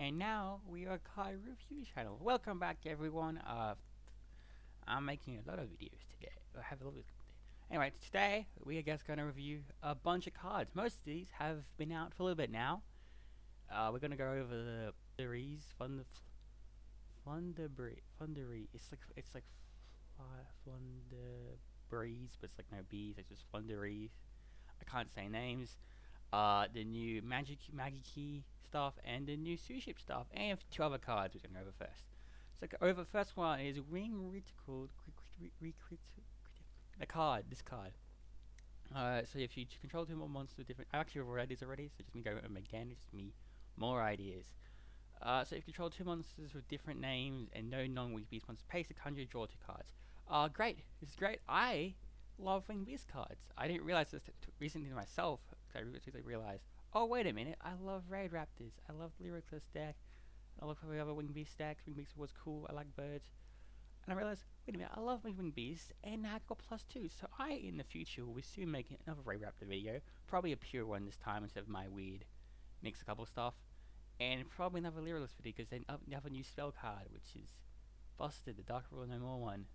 and now we are Kai Review Channel. Welcome back, everyone. I'm making a lot of videos today. I have a little bit. Anyway, today we are just gonna review a bunch of cards. Most of these have been out for a little bit now. We're gonna go over the Flundereeze. It's like Flundereeze, but it's like no B's. It's just Flundereeze. I can't say names. The new Magikey stuff and the new Suship stuff and two other cards we're going to go over first. So over first one is Requtial. This card. So if you control two more monsters with different, I actually read these already, so just me go over them again. It's just me more ideas. So if you control two monsters with different names and no non-weak beast monsters, pay 600, draw two cards. Great. This is great. I love winged beast cards. I didn't realize this recently myself. I realized, oh wait a minute, I love Raid Raptors. I love Lyricless deck. I love the other winged beast decks. Winged beast was cool. I like birds. And I realized, wait a minute, I love winged beast, and now I got +2. So I, in the future, will be soon making another Raid Raptor video. Probably a pure one this time instead of my weird mix a couple stuff. And probably another Lyricless video because they have a new spell card, which is Busted, the Dark Rule No More one.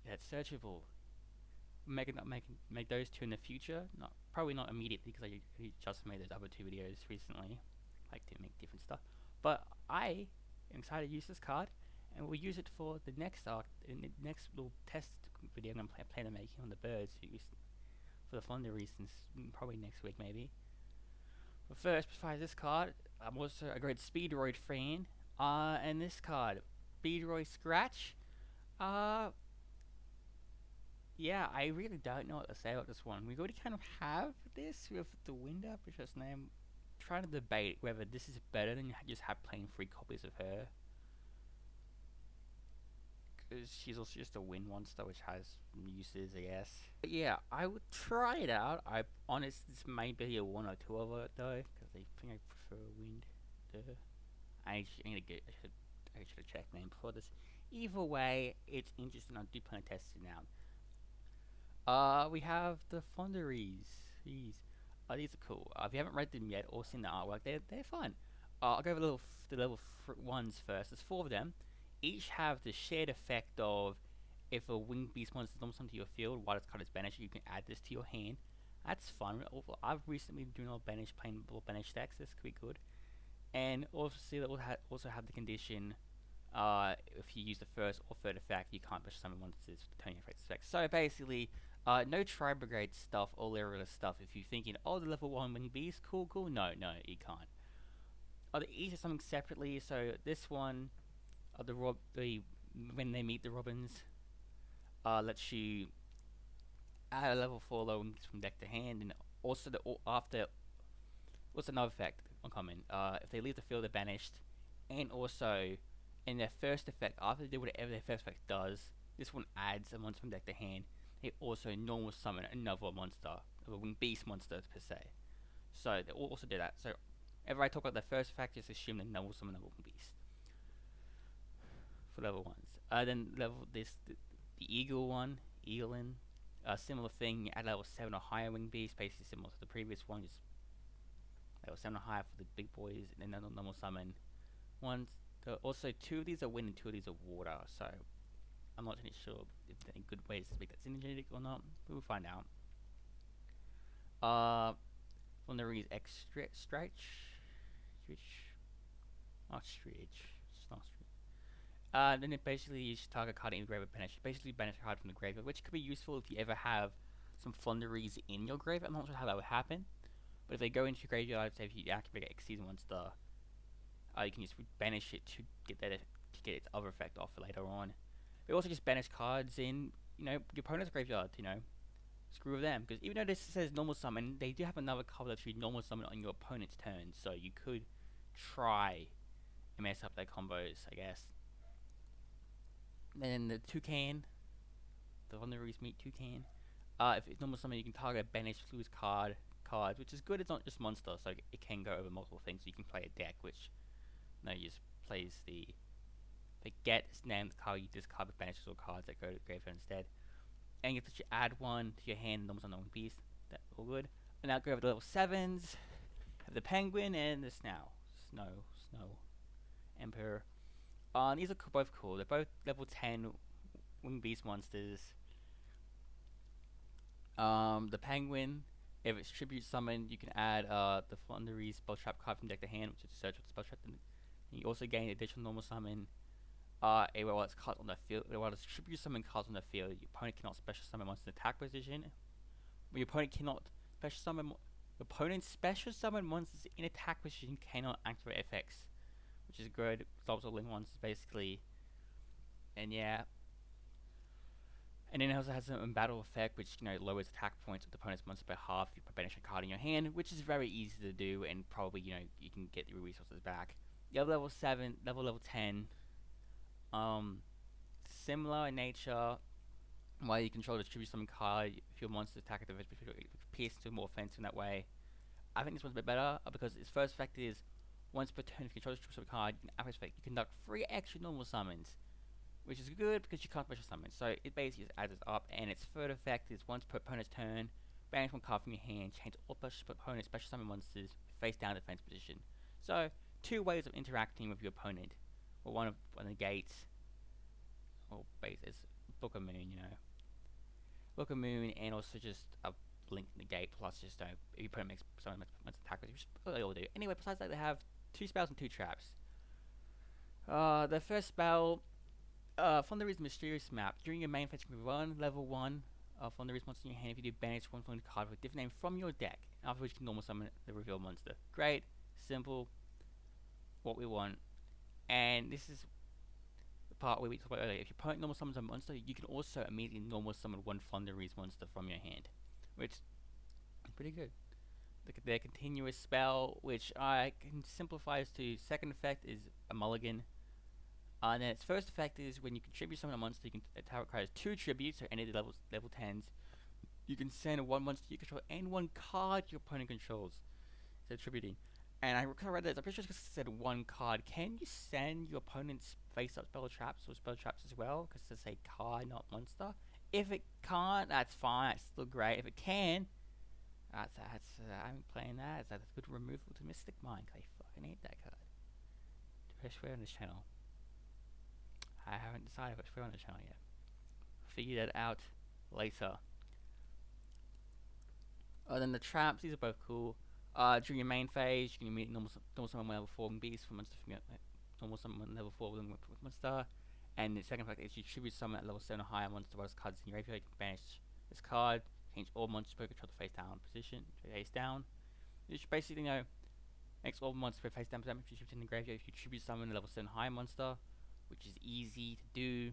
Yeah, it's searchable. Make those two in the future. Probably not immediately because I just made those other two videos recently. Like to make different stuff. But I am excited to use this card, and we'll use it for the next in the next little test video I'm gonna plan on making on the birds for the Flundereeze, probably next week maybe. But first, besides this card, I'm also a great Speedroid fan. And this card, Speedroid Scratch. Yeah, I really don't know what to say about this one. We already kind of have this with the wind up, which is now I'm trying to debate whether this is better than just have plain free copies of her. Because she's also just a wind monster, which has uses, I guess. But yeah, I would try it out. Honestly, this may be a one or two of it though, because I think I prefer wind. I should have checked name before this. Either way, it's interesting. I do plan on testing it out. We have the Flundereeze. These are cool. If you haven't read them yet or seen the artwork, they're fun. I'll go over the level ones first. There's 4 of them. Each have the shared effect of if a winged beast monster dumps something to your field while its card is banished, you can add this to your hand. That's fun. I've recently been doing playing banish decks. This could be good. And obviously, that will also have the condition. If you use the first or third effect, you can't push summon monsters to turn your effect. So basically, no Tri-Brigade stuff or Lyricless stuff. If you're thinking, oh, the level 1 winged beast, cool. No, you can't. They each have something separately. So this one, when they meet the Robins, lets you add a level 4 low from deck to hand, and also what's another effect uncommon? If they leave the field, they're banished, and also in their first effect, after they do whatever their first effect does, this one adds a monster from deck to hand. They also normal summon another monster, a winged beast monster per se. So they also do that. So whenever I talk about the first effect, just assume that normal summon a winged beast for level 1s. Then the eagle one, Eaglin, similar thing. You add level 7 or higher winged beast, basically similar to the previous one, just level 7 or higher for the big boys, and then normal summon ones. Also, 2 of these are wind and 2 of these are water. So I'm not really sure if there are any good ways to make that synergetic or not. But we'll find out. Flundereeze Stretch. Then it basically you should target card in your graveyard banish. Basically banish a card from the graveyard, which could be useful if you ever have some Flundereeze in your graveyard. I'm not sure how that would happen, but if they go into your graveyard, say if you activate an X season monster, you can just banish it to get its other effect off for later on. But also just banish cards in your opponent's graveyard. Screw with them, because even though this says normal summon, they do have another card that you normal summon on your opponent's turn, so you could try and mess up their combos, I guess. Then the Toucan, the Flundereeze meet Toucan. If it's normal summon, you can target banish lose cards, which is good. It's not just monster, so it can go over multiple things. You can play a deck which you just plays the get named card, you discard with banishes or cards that go to the graveyard instead. And you add 1 to your hand, normal summon winged beast. That's all good. And now go over the level 7s. Have the penguin and the snow Snow Emperor. These are both cool. They're both level 10 winged beast monsters. The penguin, if it's tribute summoned, you can add the Flundereeze spell trap card from deck to hand, which is search with the spell trap. And you also gain additional normal summon. While it's cards on the field, while it's tribute summon cards on the field, your opponent cannot special summon monsters in attack position. Your opponent cannot special summon. Your opponent's special summon monsters in attack position cannot activate effects, which is good. Stops all link monsters basically, and yeah. And then it also has a battle effect, which lowers attack points of the opponent's monster by half. You banish a card in your hand, which is very easy to do, and probably you can get your resources back. You have level 7, level 10. Similar in nature. While you control the tribute summon card, if your monster attack at the pierce to more offensive in that way. I think this one's a bit better because its first effect is once per turn, if you control the tribute summon card, you can activate effect. You conduct 3 extra normal summons, which is good because you can't special summon. So it basically just adds up, and its third effect is once per opponent's turn, banish 1 card from your hand, change all opponent's special summon monsters face down defense position. So 2 ways of interacting with your opponent. Well, one of the gates, or base is Book of Moon, Book of Moon, and also just a link in the gate, plus just if your opponent makes someone attack, which they all do. Anyway, besides that, they have 2 spells and 2 traps. The first spell, Flundereeze Mysterious Map. During your main phase, you can run level 1 Flundereeze monster in your hand. If you do, banish 1 Flundereeze card with a different name from your deck, after which you can normal summon the reveal monster. Great, simple, what we want. And this is the part where we talked about earlier. If your opponent normal summons a monster, you can also immediately normal summon 1 Flundereeze monster from your hand, which is pretty good. Look at their continuous spell, which I can simplify as to second effect is a mulligan. And then its first effect is when you contribute summon a monster, you can attack requires 2 tributes, so any of the level 10s. You can send 1 monster you control and 1 card your opponent controls. So tributing. And I read this, I'm pretty sure it's because it said 1 card. Can you send your opponent's face-up spell traps or spell traps as well? Because it says card, not monster. If it can't, that's fine. It's still great. If it can, I'm playing that. That's a good removal to Mystic Mind. I fucking hate that card. Do I swear on this channel? I haven't decided what to swear on the channel yet. Figure that out later. Then the traps, these are both cool. During your main phase, you can immediately normal summon level 4 beast from monster from your normal summon level 4 with monster. And the second effect is you tribute summon at level 7 or higher monster while this card is in your graveyard. You can banish this card, change all monsters per control to face down position, face down. You should basically makes all monsters face down position if you tribute in the graveyard. If you tribute summon a level 7 higher monster, which is easy to do.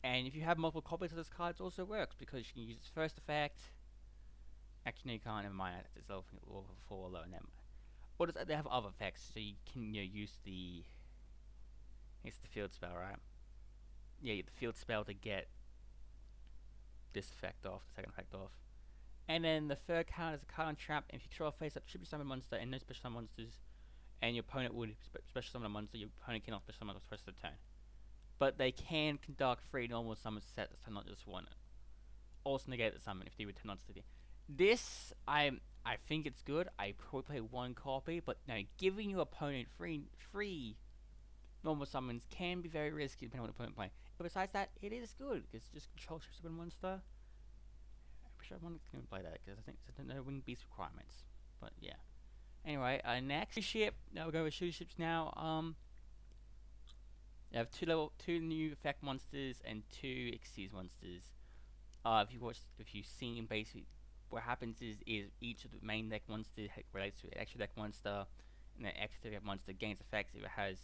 And if you have multiple copies of this card, it also works because you can use its first effect. Actually, no, you can't. Never mind. It's level 4 alone. Never mind. Or they have other effects, so you can use the. It's the field spell, right? Yeah, the field spell to get this effect off, the second effect off. And then the third card is a card on trap. And if you control a face-up tribute summon monster and no special summon monsters, and your opponent would special summon a monster, your opponent cannot special summon the rest of the turn. But they can conduct 3 normal summons set, so not just 1. Also negate the summon if they return onto the. This, I think it's good. I probably play 1 copy, but no, giving your opponent free normal summons can be very risky depending on what the opponent playing. But besides that, it is good. It's just control summon monster. I'm pretty sure I want to play that because I think it's no wing beast requirements. But yeah. Anyway, next Suship. Now we'll go with Suships now. You have 2 new effect monsters and 2 Xyz monsters. If you've seen basically. What happens is each of the main deck monsters relates to an extra deck monster, and the extra deck monster gains effects if it has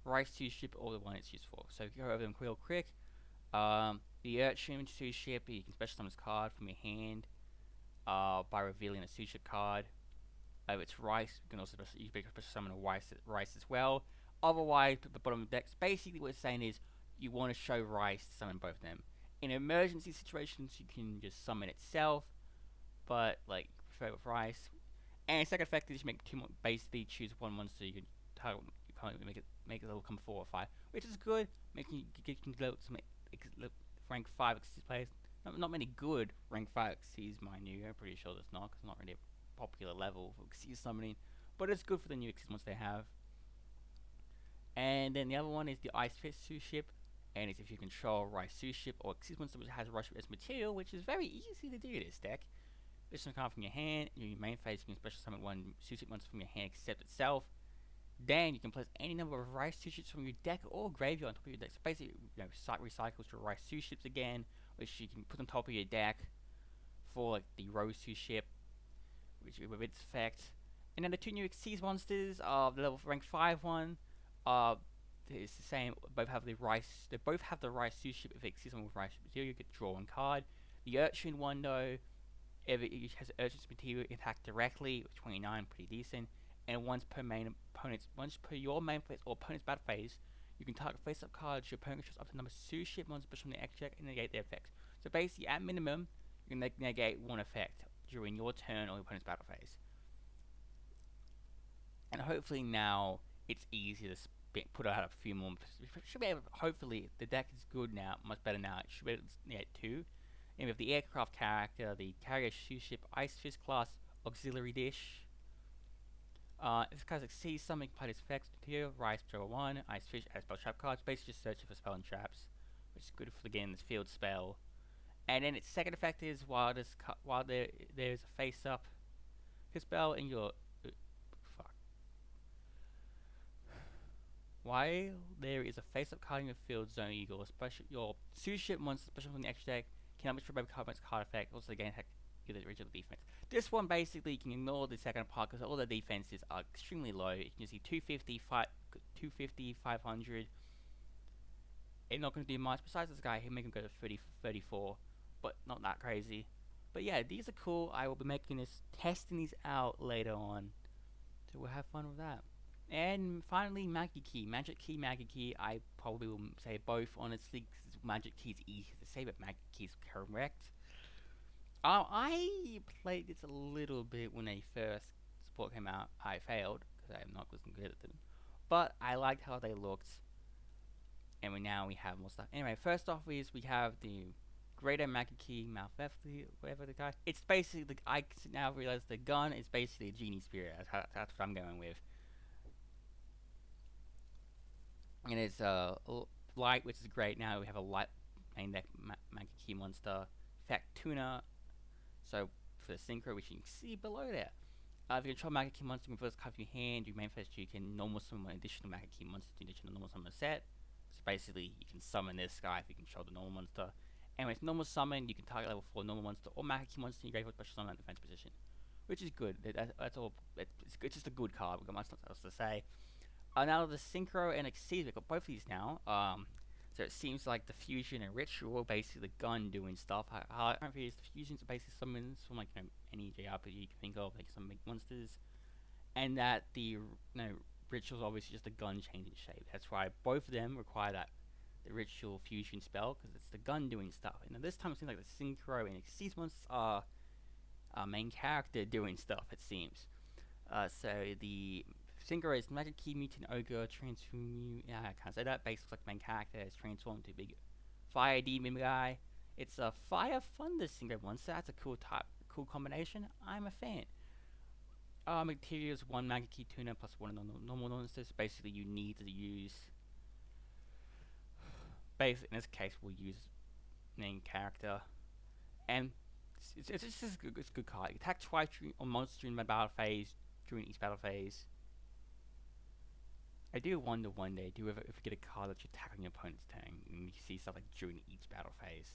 Rice Suship or the one it's used for. So if you go over them real quick, the Urchin Suship, you can special summon this card from your hand by revealing a Suship card. If it's Rice, you can also special summon a Rice as well. Otherwise, at the bottom of the decks, basically what it's saying is you want to show Rice to summon both of them. In emergency situations, you can just summon itself. But like prefer with Rice. And second effect is you make 2 basically choose 1 monster you can target. You can't make it level come 4 or 5, which is good. Making you can level to make rank 5 Xyz players. Not many good rank 5 Xyz, mind you. I'm pretty sure that's not, because it's not really a popular level for Xyz summoning. but it's good for the new Xyz ones they have. And then the other one is the Ice Fist Suship, and it's if you control Rice Suship or Xyz monster which has Rush as material, which is very easy to do this deck. This one card from your hand, your main phase you can special summon one Suship monster from your hand except itself. Then you can place any number of Rice Suships from your deck or graveyard on top of your deck. So basically, recycles your Rice Suships again, which you can put on top of your deck for like the Rose Suship, which with its effect. And then the two new Xyz monsters, the level rank 5 one, it's the same. Both have the Rice. They both have the Rice Suship. If it Xyz one with Rice material, you get to draw one card. The Urchin one though, if it has Urchin's material attack directly, 29, pretty decent. And once per your main phase or opponent's battle phase, you can target face-up cards your opponent controls up to number Suship monsters from the X deck and negate their effects. So basically, at minimum, you can negate one effect during your turn or your opponent's battle phase. And hopefully now it's easier to put out a few more. Should be able. Hopefully the deck is good now, much better now. It should be able to negate 2. And with the aircraft character, the carrier Suship Ice Fist class auxiliary dish. This guy's like see something play this effects material, Rice draw 1, Ice Fish as spell trap cards, basically just searching for spell and traps, which is good for getting this field spell. And then its second effect is while there's a face up spell in your while there is a face up card in your field zone, your Suship monster special from the extra deck cannot misread card effect, also gain attack the original defense. This one basically you can ignore the second part because all the defenses are extremely low. You can see 250, 500. It's not going to do much. Besides this guy, he'll make him go to 30, 34, but not that crazy. But yeah, these are cool. I will be testing these out later on, so we'll have fun with that. And finally, Magikey, Magikey. I probably will say both honestly because Magikey is easy to say, but Magikey is correct. I played this a little bit when they first support came out. I failed because I'm not good at them, but I liked how they looked, and now we have more stuff. Anyway, first off is we have the Greater Magikey Malfefli, whatever the guy. It's basically I now realize the gun is basically a genie spirit. That's what I'm going with, and it's light, which is great. Now we have a light main deck Magikey monster, Factuna. So for the synchro, which you can see below there, if you control Magikey monster, you can first card from your hand. Your main phase, you can normal summon an additional Magikey monster to additional normal summon set. So basically, you can summon this guy if you control the normal monster. And with normal summon, you can target level 4 normal monster or Magikey monster in your graveyard special summon at defense position, which is good. That's all. It's just a good card. We've got much else to say. Now the synchro and Xyz, we've got both of these now. So it seems like the fusion and ritual, basically the gun doing stuff. How the fusions are basically summons from like any JRPG you can think of, like some big monsters, and that the ritual's obviously just a gun changing shape. That's why both of them require that the ritual fusion spell because it's the gun doing stuff. And this time it seems like the synchro and Xyz monsters are main character doing stuff. It seems. So the synchro is Magikey Mutant Ogre transform. Yeah, I can't say that. Basically, like main character is transformed to a big fire demon guy. It's a fire thunder synchro monster. That's a cool combination. I'm a fan. Materials 1 Magikey Tuna plus 1 normal monsters. Basically, you need to use. Basically, in this case, we'll use main character, and it's just a good card. You attack twice on monster during my battle phase. During each battle phase. I do wonder one day, if you get a card that you attack on your opponent's turn, and you see stuff like during each battle phase,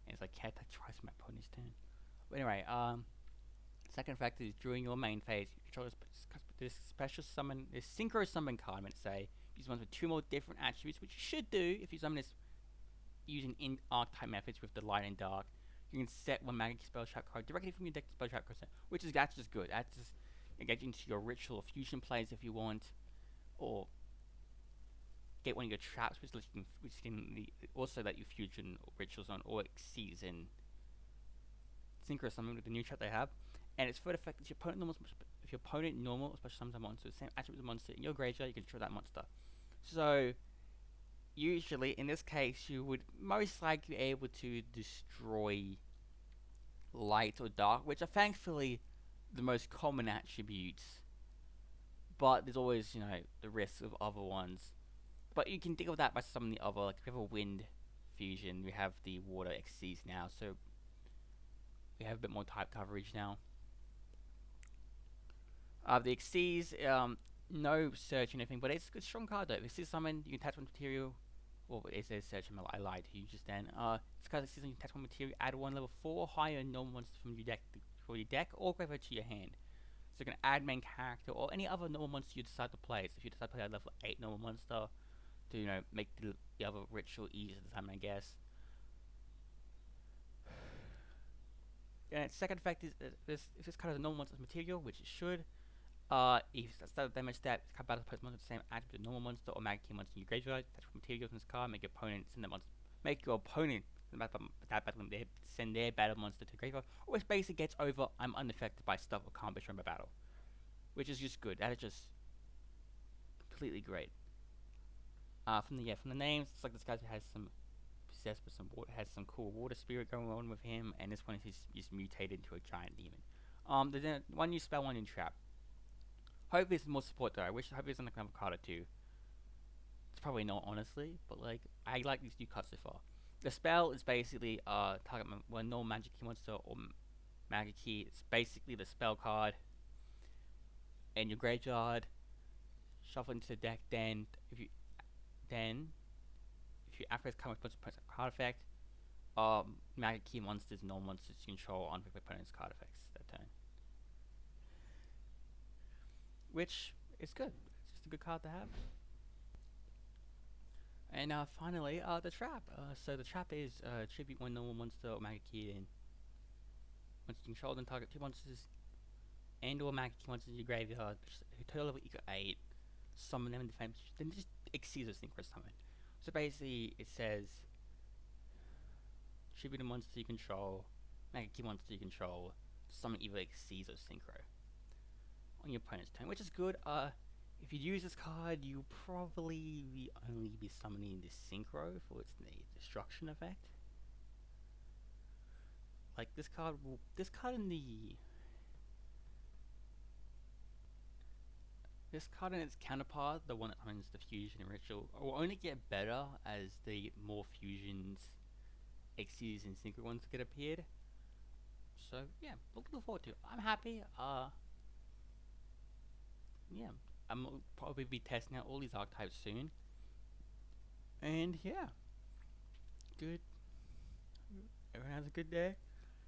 and it's like, can't attack twice on my opponent's turn. But anyway, second effect is during your main phase, you control this special summon, this synchro summon card, I'm going to say, use ones with 2 more different attributes, which you should do if you summon this using archetype methods with the light and dark. You can set 1 Magikey spell trap card directly from your deck to spell trap card, that's just good. That's just get into your ritual fusion plays if you want, or get one of your traps, which can also let you fusion rituals on, or Xyz and synchro summon with the new trap they have. And its third effect is if your opponent normal, especially sometimes monster, the same attribute as a monster in your graveyard, you can control that monster. So usually, in this case, you would most likely be able to destroy light or dark, which are thankfully the most common attributes but there's always, you know, the risk of other ones. But you can deal with that by some of the other, like if we have a wind fusion, we have the water XCs now, so we have a bit more type coverage now. The XCs, no search or anything, but it's a good strong card though. If it's summon, you can attach one material. Well, it says search, I lied to you just then. This card says you can attach one material, add one level 4 higher normal monster from your deck or graveyard to your hand. So you can add main character or any other normal monster you decide to play. So if you decide to play a level 8 normal monster to, you know, make the other ritual easier to summon, I guess. And its second effect is if this card has a normal monster material, which it should. If that's the damage stat, this card battles opponent's monster the same attribute as normal monster or Magikey monster in your graveyard. Attach materials in this card, make your opponent send that monster. Make your opponent send their battle monster to graveyard, or which basically gets over. I'm unaffected by stuff or can't be shown by battle, which is just good. That is just completely great. From the names, it's like this guy has some possessed with some water, has some cool water spirit going on with him, and this one he's mutated into a giant demon. There's one new spell, one new trap. Hopefully it's more support though. Hope it's another card or two. It's probably not, honestly, but like I like these new cards so far. The spell is basically target one normal Magikey monster or Magikey. It's basically the spell card in your graveyard. Shuffle into the deck. Then if you after it's come with a card effect, Magikey monsters, normal monsters you control on your opponent's card effects that turn. Which is good. It's just a good card to have. And finally, the trap. So the trap is tribute one normal monster or Magikey, and once you control, then target 2 monsters and or Magikey monsters in your graveyard, who total level equal 8. Summon them in defense. Then just exceed those synchro summon. So basically, it says tribute a monster you control, Magikey monster you control, summon either exceeds or synchro on your opponent's turn, which is good. If you use this card, you'll probably only be summoning this synchro for its destruction effect. Like this card in its counterpart, the one that owns the fusion and ritual, will only get better as the more fusions, Xyz and synchro ones get appeared. So yeah, looking forward to it. I'm happy. Yeah, I'm probably be testing out all these archetypes soon. And yeah, good. Everyone has a good day.